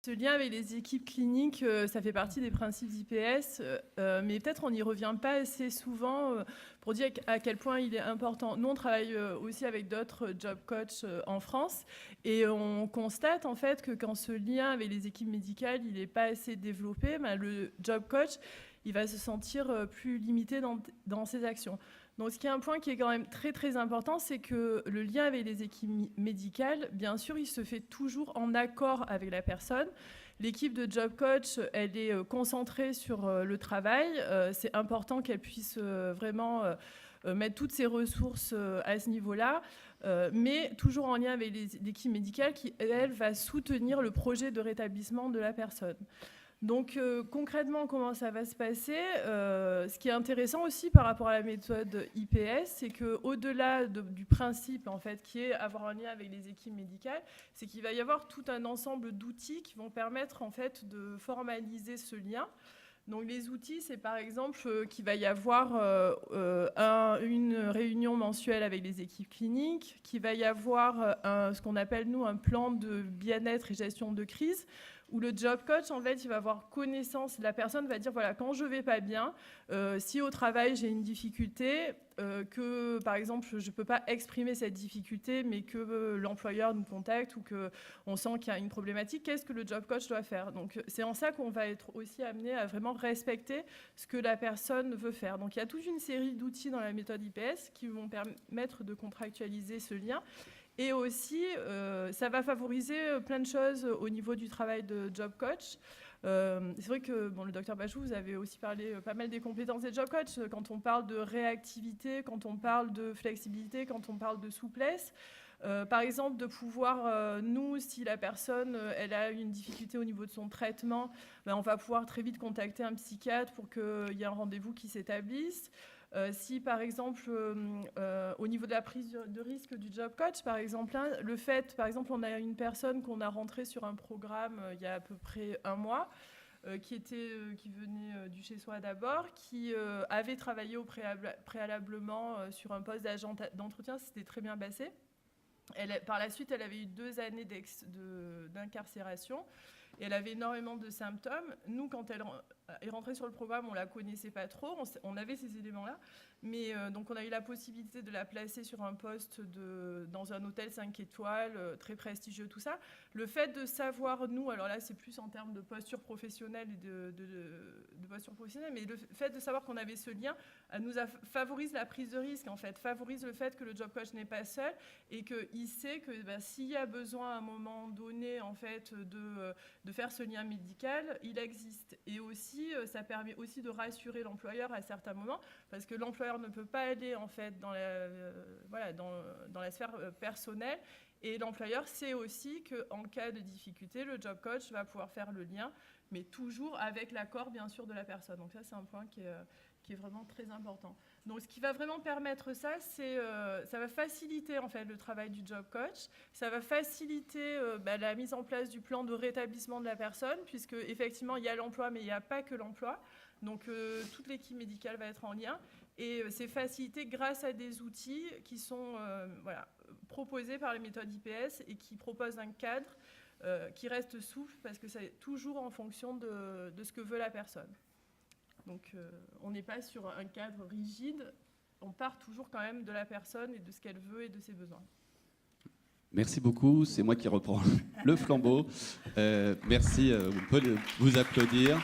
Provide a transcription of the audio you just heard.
Ce lien avec les équipes cliniques, ça fait partie des principes d'IPS, mais peut-être on n'y revient pas assez souvent pour dire à quel point il est important. Nous, on travaille aussi avec d'autres job coachs en France et on constate en fait que quand ce lien avec les équipes médicales, il n'est pas assez développé, le job coach, il va se sentir plus limité dans ses actions. Donc, ce qui est un point qui est quand même très, très important, c'est que le lien avec les équipes médicales, bien sûr, il se fait toujours en accord avec la personne. L'équipe de job coach, elle est concentrée sur le travail. C'est important qu'elle puisse vraiment mettre toutes ses ressources à ce niveau-là, mais toujours en lien avec l'équipe médicale qui, elle, va soutenir le projet de rétablissement de la personne. Donc concrètement, comment ça va se passer ce qui est intéressant aussi par rapport à la méthode IPS, c'est qu'au-delà du principe en fait, qui est avoir un lien avec les équipes médicales, c'est qu'il va y avoir tout un ensemble d'outils qui vont permettre en fait, de formaliser ce lien. Donc les outils, c'est par exemple qu'il va y avoir une réunion mensuelle avec les équipes cliniques, qu'il va y avoir ce qu'on appelle nous un plan de bien-être et gestion de crise, où le job coach, en fait, il va avoir connaissance, la personne va dire, voilà, quand je vais pas bien, si au travail j'ai une difficulté, que par exemple je ne peux pas exprimer cette difficulté, mais que l'employeur nous contacte ou qu'on sent qu'il y a une problématique, qu'est-ce que le job coach doit faire? Donc c'est en ça qu'on va être aussi amené à vraiment respecter ce que la personne veut faire. Donc il y a toute une série d'outils dans la méthode IPS qui vont permettre de contractualiser ce lien. Et aussi, ça va favoriser plein de choses au niveau du travail de job coach. C'est vrai que le docteur Bachou, vous avez aussi parlé pas mal des compétences des job coach. Quand on parle de réactivité, quand on parle de flexibilité, quand on parle de souplesse. Par exemple, de pouvoir, nous, si la personne elle a une difficulté au niveau de son traitement, on va pouvoir très vite contacter un psychiatre pour qu'il y ait un rendez-vous qui s'établisse. Si par exemple au niveau de la prise de risque du job coach, par exemple, le fait, par exemple, on a une personne qu'on a rentrée sur un programme il y a à peu près un mois, qui venait du chez soi d'abord, qui avait travaillé préalablement sur un poste d'agent d'entretien, c'était très bien passé. Par la suite, elle avait eu 2 années d'incarcération et elle avait énormément de symptômes. Nous, quand elle est rentrée sur le programme, on ne la connaissait pas trop, on avait ces éléments-là, mais donc on a eu la possibilité de la placer sur un poste dans un hôtel 5 étoiles, très prestigieux, tout ça. Le fait de savoir, nous, alors là c'est plus en termes de posture professionnelle et de posture professionnelle, mais le fait de savoir qu'on avait ce lien nous favorise la prise de risque, en fait, favorise le fait que le job coach n'est pas seul et qu'il sait que s'il y a besoin à un moment donné, en fait, de faire ce lien médical, il existe. Et aussi, ça permet aussi de rassurer l'employeur à certains moments, parce que l'employeur ne peut pas aller en fait dans la sphère personnelle, et l'employeur sait aussi qu'en cas de difficulté, le job coach va pouvoir faire le lien, mais toujours avec l'accord bien sûr de la personne. Donc ça c'est un point qui est vraiment très important. Donc ce qui va vraiment permettre ça, c'est ça va faciliter en fait le travail du job coach, ça va faciliter la mise en place du plan de rétablissement de la personne, puisque effectivement il y a l'emploi, mais il n'y a pas que l'emploi. Donc toute l'équipe médicale va être en lien, et c'est facilité grâce à des outils qui sont proposés par les méthodes IPS et qui proposent un cadre qui reste souple, parce que c'est toujours en fonction de ce que veut la personne. Donc on n'est pas sur un cadre rigide, on part toujours quand même de la personne et de ce qu'elle veut et de ses besoins. Merci beaucoup, c'est moi qui reprends le flambeau. Merci, on peut vous applaudir.